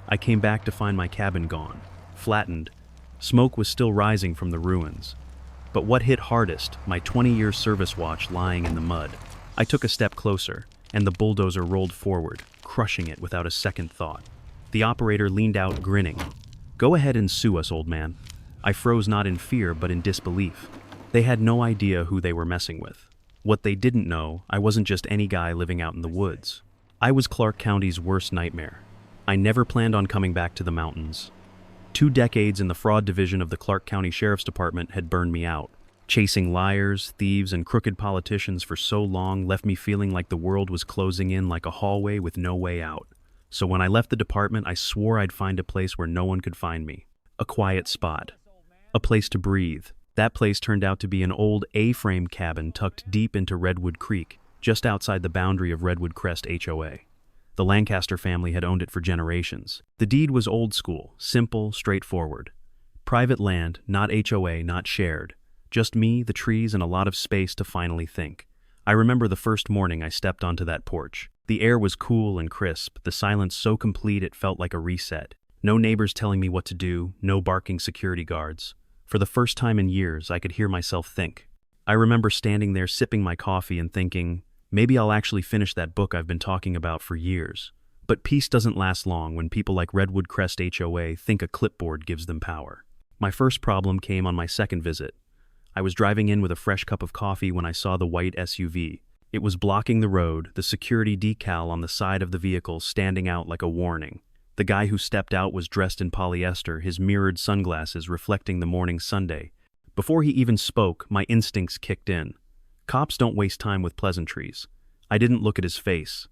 I came back to find my cabin gone, flattened. Smoke was still rising from the ruins. But what hit hardest, my 20-year service watch lying in the mud. I took a step closer, and the bulldozer rolled forward, crushing it without a second thought. The operator leaned out, grinning. "Go ahead and sue us, old man." I froze, not in fear, but in disbelief. They had no idea who they were messing with. What they didn't know, I wasn't just any guy living out in the woods. I was Clark County's worst nightmare. I never planned on coming back to the mountains. 2 decades in the fraud division of the Clark County Sheriff's Department had burned me out. Chasing liars, thieves, and crooked politicians for so long left me feeling like the world was closing in like a hallway with no way out. So when I left the department, I swore I'd find a place where no one could find me. A quiet spot. A place to breathe. That place turned out to be an old A-frame cabin tucked deep into Redwood Creek, just outside the boundary of Redwood Crest HOA. The Lancaster family had owned it for generations. The deed was old school, simple, straightforward. Private land, not HOA, not shared. Just me, the trees, and a lot of space to finally think. I remember the first morning I stepped onto that porch. The air was cool and crisp, the silence so complete it felt like a reset. No neighbors telling me what to do, no barking security guards. For the first time in years, I could hear myself think. I remember standing there sipping my coffee and thinking, maybe I'll actually finish that book I've been talking about for years. But peace doesn't last long when people like Redwood Crest HOA think a clipboard gives them power. My first problem came on my second visit. I was driving in with a fresh cup of coffee when I saw the white SUV. It was blocking the road, the security decal on the side of the vehicle standing out like a warning. The guy who stepped out was dressed in polyester, his mirrored sunglasses reflecting the morning sunday. Before he even spoke, my instincts kicked in. Cops don't waste time with pleasantries. I didn't look at his face.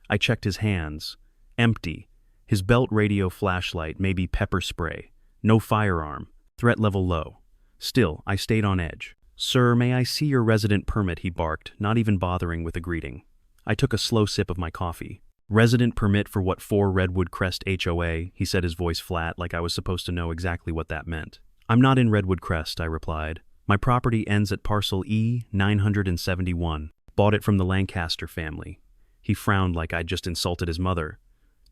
I checked his hands. Empty. His belt radio flashlight, maybe pepper spray. No firearm. Threat level low. Still, I stayed on edge. "Sir, may I see your resident permit?" he barked, not even bothering with a greeting. I took a slow sip of my coffee. "Resident permit for what for, Redwood Crest HOA?" He said, his voice flat, like I was supposed to know exactly what that meant. "I'm not in Redwood Crest," I replied. "My property ends at parcel E-971. Bought it from the Lancaster family." He frowned like I'd just insulted his mother.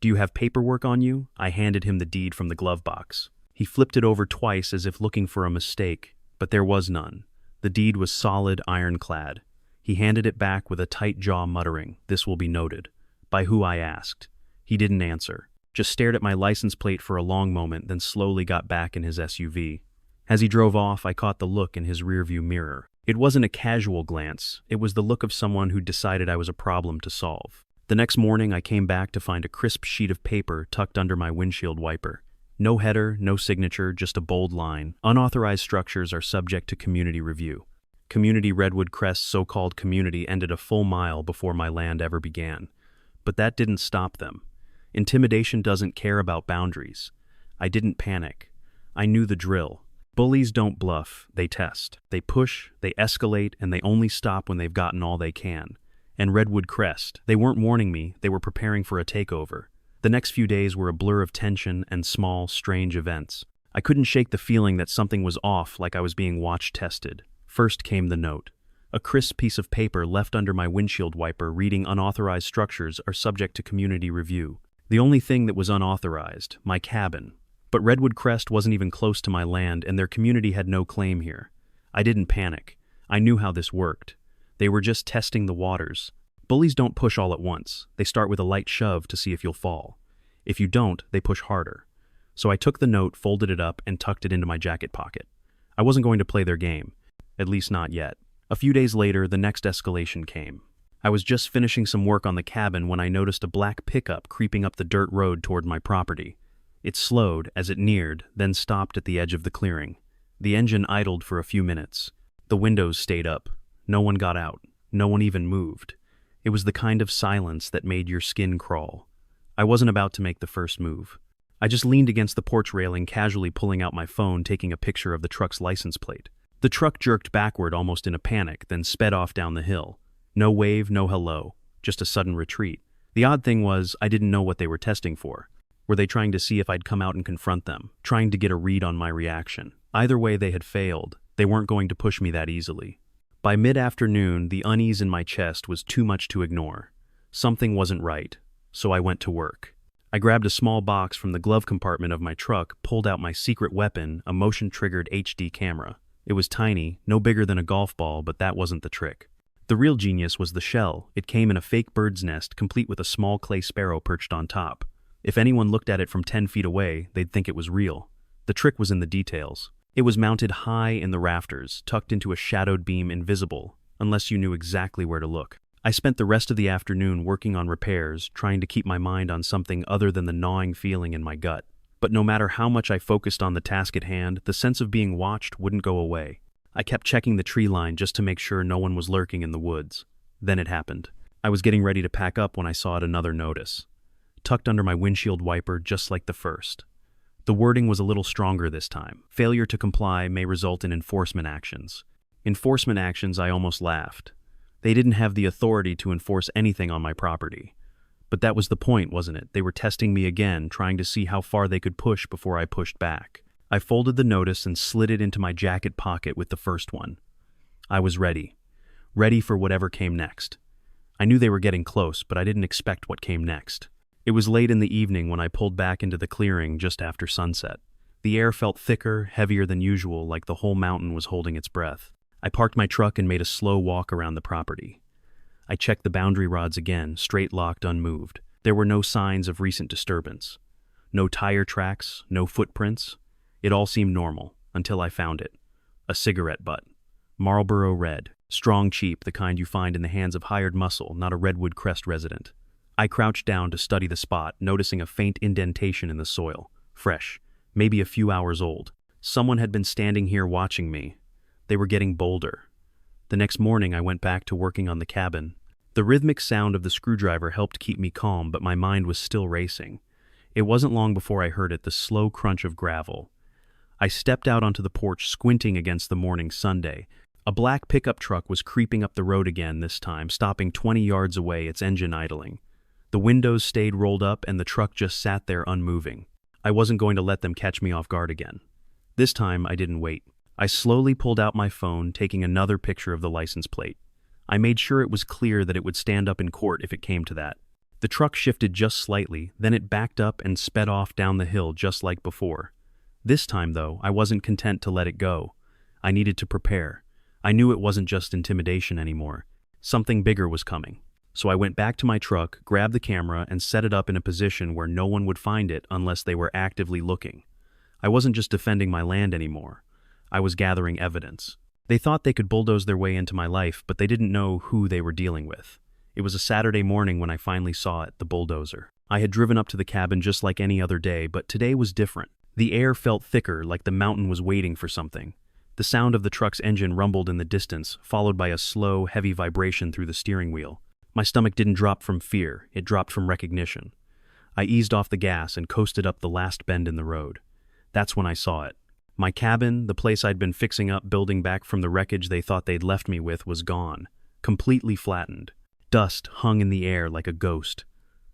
"Do you have paperwork on you?" I handed him the deed from the glove box. He flipped it over twice as if looking for a mistake, but there was none. The deed was solid, ironclad. He handed it back with a tight jaw, muttering, "This will be noted." "By who?" I asked. He didn't answer, just stared at my license plate for a long moment, then slowly got back in his SUV. As he drove off, I caught the look in his rearview mirror. It wasn't a casual glance, it was the look of someone who decided I was a problem to solve. The next morning, I came back to find a crisp sheet of paper tucked under my windshield wiper. No header, no signature, just a bold line. "Unauthorized structures are subject to community review." Community Redwood Crest's so-called community ended a full mile before my land ever began. But that didn't stop them. Intimidation doesn't care about boundaries. I didn't panic. I knew the drill. Bullies don't bluff, they test. They push, they escalate, and they only stop when they've gotten all they can. And Redwood Crest, they weren't warning me, they were preparing for a takeover. The next few days were a blur of tension and small, strange events. I couldn't shake the feeling that something was off, like I was being watch-tested. First came the note. A crisp piece of paper left under my windshield wiper reading "Unauthorized structures are subject to community review." The only thing that was unauthorized, my cabin. But Redwood Crest wasn't even close to my land, and their community had no claim here. I didn't panic. I knew how this worked. They were just testing the waters. Bullies don't push all at once. They start with a light shove to see if you'll fall. If you don't, they push harder. So I took the note, folded it up, and tucked it into my jacket pocket. I wasn't going to play their game. At least not yet. A few days later, the next escalation came. I was just finishing some work on the cabin when I noticed a black pickup creeping up the dirt road toward my property. It slowed as it neared, then stopped at the edge of the clearing. The engine idled for a few minutes. The windows stayed up. No one got out. No one even moved. It was the kind of silence that made your skin crawl. I wasn't about to make the first move. I just leaned against the porch railing, casually pulling out my phone, taking a picture of the truck's license plate. The truck jerked backward almost in a panic, then sped off down the hill. No wave, no hello, just a sudden retreat. The odd thing was, I didn't know what they were testing for. Were they trying to see if I'd come out and confront them, trying to get a read on my reaction? Either way, they had failed. They weren't going to push me that easily. By mid-afternoon, the unease in my chest was too much to ignore. Something wasn't right, so I went to work. I grabbed a small box from the glove compartment of my truck, pulled out my secret weapon, a motion-triggered HD camera. It was tiny, no bigger than a golf ball, but that wasn't the trick. The real genius was the shell. It came in a fake bird's nest, complete with a small clay sparrow perched on top. If anyone looked at it from 10 feet away, they'd think it was real. The trick was in the details. It was mounted high in the rafters, tucked into a shadowed beam invisible, unless you knew exactly where to look. I spent the rest of the afternoon working on repairs, trying to keep my mind on something other than the gnawing feeling in my gut. But no matter how much I focused on the task at hand, the sense of being watched wouldn't go away. I kept checking the tree line just to make sure no one was lurking in the woods. Then it happened. I was getting ready to pack up when I saw another notice, tucked under my windshield wiper just like the first. The wording was a little stronger this time. Failure to comply may result in enforcement actions. Enforcement actions, I almost laughed. They didn't have the authority to enforce anything on my property. But that was the point, wasn't it? They were testing me again, trying to see how far they could push before I pushed back. I folded the notice and slid it into my jacket pocket with the first one. I was ready. Ready for whatever came next. I knew they were getting close, but I didn't expect what came next. It was late in the evening when I pulled back into the clearing just after sunset. The air felt thicker, heavier than usual, like the whole mountain was holding its breath. I parked my truck and made a slow walk around the property. I checked the boundary rods again, straight locked, unmoved. There were no signs of recent disturbance. No tire tracks, no footprints. It all seemed normal, until I found it. A cigarette butt. Marlboro Red. Strong, cheap, the kind you find in the hands of hired muscle, not a Redwood Crest resident. I crouched down to study the spot, noticing a faint indentation in the soil. Fresh. Maybe a few hours old. Someone had been standing here watching me. They were getting bolder. The next morning I went back to working on the cabin. The rhythmic sound of the screwdriver helped keep me calm, but my mind was still racing. It wasn't long before I heard it, the slow crunch of gravel. I stepped out onto the porch, squinting against the morning Sunday. A black pickup truck was creeping up the road again this time, stopping 20 yards away, its engine idling. The windows stayed rolled up and the truck just sat there unmoving. I wasn't going to let them catch me off guard again. This time I didn't wait. I slowly pulled out my phone, taking another picture of the license plate. I made sure it was clear that it would stand up in court if it came to that. The truck shifted just slightly, then it backed up and sped off down the hill just like before. This time, though, I wasn't content to let it go. I needed to prepare. I knew it wasn't just intimidation anymore. Something bigger was coming. So I went back to my truck, grabbed the camera, and set it up in a position where no one would find it unless they were actively looking. I wasn't just defending my land anymore. I was gathering evidence. They thought they could bulldoze their way into my life, but they didn't know who they were dealing with. It was a Saturday morning when I finally saw it, the bulldozer. I had driven up to the cabin just like any other day, but today was different. The air felt thicker, like the mountain was waiting for something. The sound of the truck's engine rumbled in the distance, followed by a slow, heavy vibration through the steering wheel. My stomach didn't drop from fear, it dropped from recognition. I eased off the gas and coasted up the last bend in the road. That's when I saw it. My cabin, the place I'd been fixing up, building back from the wreckage they thought they'd left me with, was gone, completely flattened. Dust hung in the air like a ghost.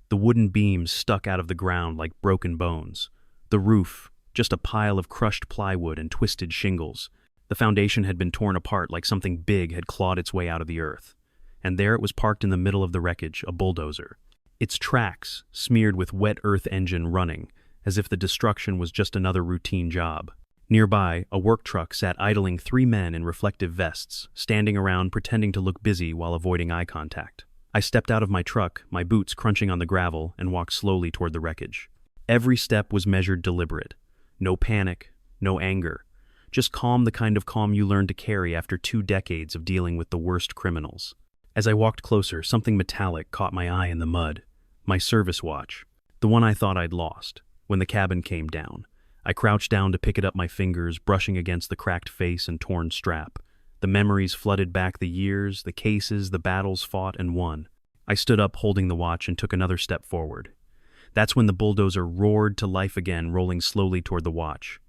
The wooden beams stuck out of the ground like broken bones. The roof, just a pile of crushed plywood and twisted shingles. The foundation had been torn apart like something big had clawed its way out of the earth. And there it was parked in the middle of the wreckage, a bulldozer. Its tracks, smeared with wet earth engine running, as if the destruction was just another routine job. Nearby, a work truck sat idling 3 men in reflective vests, standing around pretending to look busy while avoiding eye contact. I stepped out of my truck, my boots crunching on the gravel, and walked slowly toward the wreckage. Every step was measured, deliberate. No panic, no anger. Just calm, the kind of calm you learn to carry after 2 decades of dealing with the worst criminals. As I walked closer, something metallic caught my eye in the mud. My service watch. The one I thought I'd lost, when the cabin came down. I crouched down to pick it up, my fingers brushing against the cracked face and torn strap. The memories flooded back, the years, the cases, the battles fought and won. I stood up, holding the watch, and took another step forward. That's when the bulldozer roared to life again, rolling slowly toward the watch.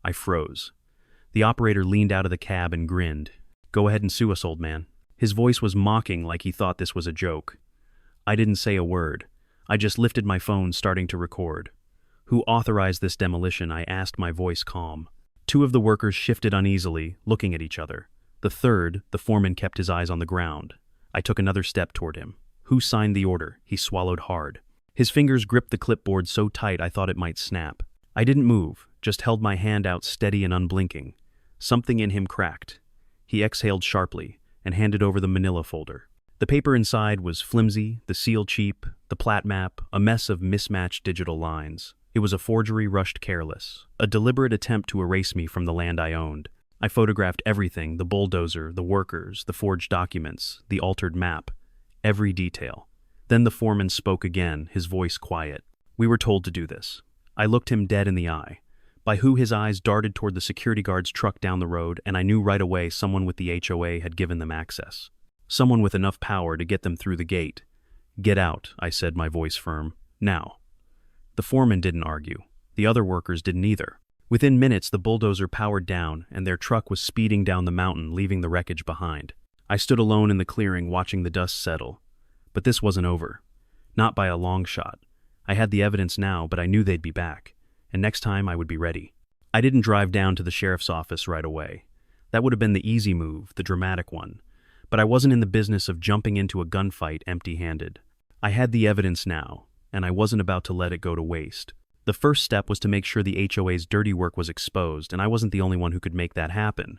I froze. The operator leaned out of the cab and grinned. "Go ahead and sue us, old man." His voice was mocking, like he thought this was a joke. I didn't say a word. I just lifted my phone, starting to record. "Who authorized this demolition?" I asked, my voice calm. 2 of the workers shifted uneasily, looking at each other. The third, the foreman, kept his eyes on the ground. I took another step toward him. "Who signed the order?" He swallowed hard. His fingers gripped the clipboard so tight I thought it might snap. I didn't move, just held my hand out steady and unblinking. Something in him cracked. He exhaled sharply and handed over the manila folder. The paper inside was flimsy, the seal cheap, the plat map, a mess of mismatched digital lines. It was a forgery rushed careless, a deliberate attempt to erase me from the land I owned. I photographed everything, the bulldozer, the workers, the forged documents, the altered map, every detail. Then the foreman spoke again, his voice quiet. We were told to do this. I looked him dead in the eye. By who his eyes darted toward the security guard's truck down the road, and I knew right away someone with the HOA had given them access. Someone with enough power to get them through the gate. Get out, I said, my voice firm. Now. The foreman didn't argue. The other workers didn't either. Within minutes, the bulldozer powered down, and their truck was speeding down the mountain, leaving the wreckage behind. I stood alone in the clearing, watching the dust settle. But this wasn't over. Not by a long shot. I had the evidence now, but I knew they'd be back, and next time I would be ready. I didn't drive down to the sheriff's office right away. That would have been the easy move, the dramatic one. But I wasn't in the business of jumping into a gunfight empty-handed. I had the evidence now, and I wasn't about to let it go to waste. The first step was to make sure the HOA's dirty work was exposed, and I wasn't the only one who could make that happen.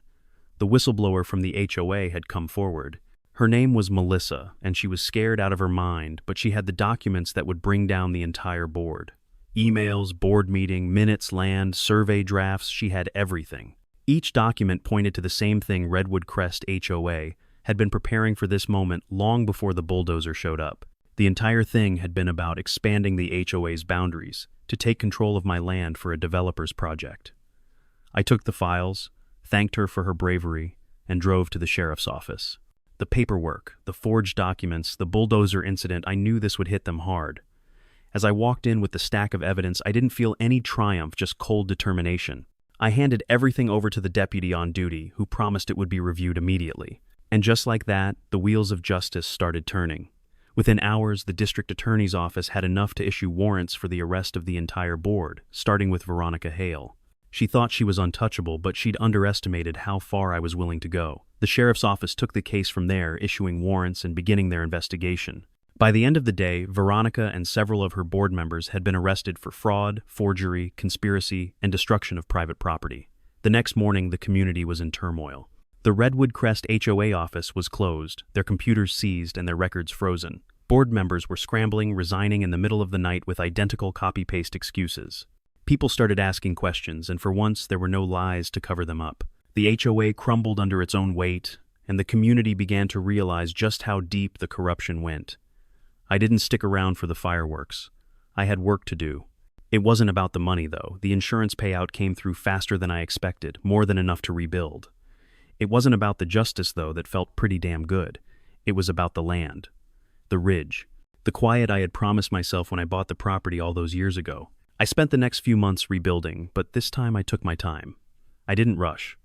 The whistleblower from the HOA had come forward. Her name was Melissa, and she was scared out of her mind, but she had the documents that would bring down the entire board. Emails, board meeting, minutes, land, survey drafts, she had everything. Each document pointed to the same thing. Redwood Crest HOA had been preparing for this moment long before the bulldozer showed up. The entire thing had been about expanding the HOA's boundaries to take control of my land for a developer's project. I took the files, thanked her for her bravery, and drove to the sheriff's office. The paperwork, the forged documents, the bulldozer incident, I knew this would hit them hard. As I walked in with the stack of evidence, I didn't feel any triumph, just cold determination. I handed everything over to the deputy on duty, who promised it would be reviewed immediately. And just like that, the wheels of justice started turning. Within hours, the district attorney's office had enough to issue warrants for the arrest of the entire board, starting with Veronica Hale. She thought she was untouchable, but she'd underestimated how far I was willing to go. The sheriff's office took the case from there, issuing warrants and beginning their investigation. By the end of the day, Veronica and several of her board members had been arrested for fraud, forgery, conspiracy, and destruction of private property. The next morning, the community was in turmoil. The Redwood Crest HOA office was closed, their computers seized, and their records frozen. Board members were scrambling, resigning in the middle of the night with identical copy-paste excuses. People started asking questions, and for once there were no lies to cover them up. The HOA crumbled under its own weight, and the community began to realize just how deep the corruption went. I didn't stick around for the fireworks. I had work to do. It wasn't about the money, though. The insurance payout came through faster than I expected, more than enough to rebuild. It wasn't about the justice, though, that felt pretty damn good. It was about the land. The ridge. The quiet I had promised myself when I bought the property all those years ago. I spent the next few months rebuilding, but this time I took my time. I didn't rush.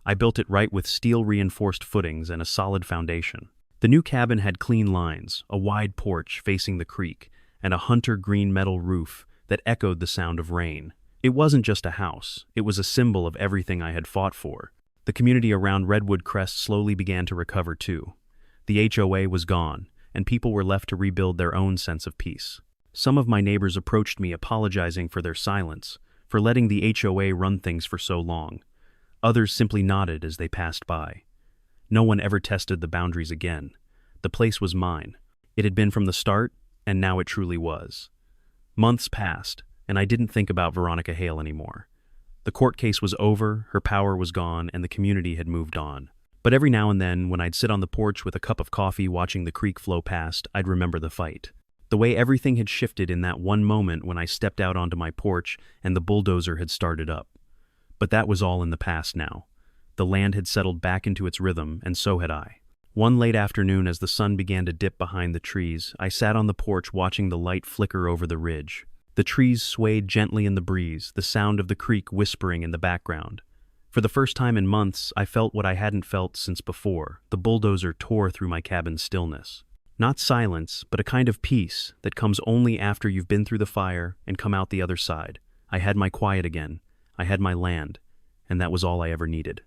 I built it right with steel-reinforced footings and a solid foundation. The new cabin had clean lines, a wide porch facing the creek, and a hunter-green metal roof that echoed the sound of rain. It wasn't just a house. It was a symbol of everything I had fought for. The community around Redwood Crest slowly began to recover too. The HOA was gone, and people were left to rebuild their own sense of peace. Some of my neighbors approached me apologizing for their silence, for letting the HOA run things for so long. Others simply nodded as they passed by. No one ever tested the boundaries again. The place was mine. It had been from the start, and now it truly was. Months passed, and I didn't think about Veronica Hale anymore. The court case was over, her power was gone, and the community had moved on. But every now and then, when I'd sit on the porch with a cup of coffee watching the creek flow past, I'd remember the fight. The way everything had shifted in that one moment when I stepped out onto my porch and the bulldozer had started up. But that was all in the past now. The land had settled back into its rhythm, and so had I. One late afternoon, as the sun began to dip behind the trees, I sat on the porch watching the light flicker over the ridge. The trees swayed gently in the breeze, the sound of the creek whispering in the background. For the first time in months, I felt what I hadn't felt since before. The bulldozer tore through my cabin's stillness. Not silence, but a kind of peace that comes only after you've been through the fire and come out the other side. I had my quiet again. I had my land, and that was all I ever needed.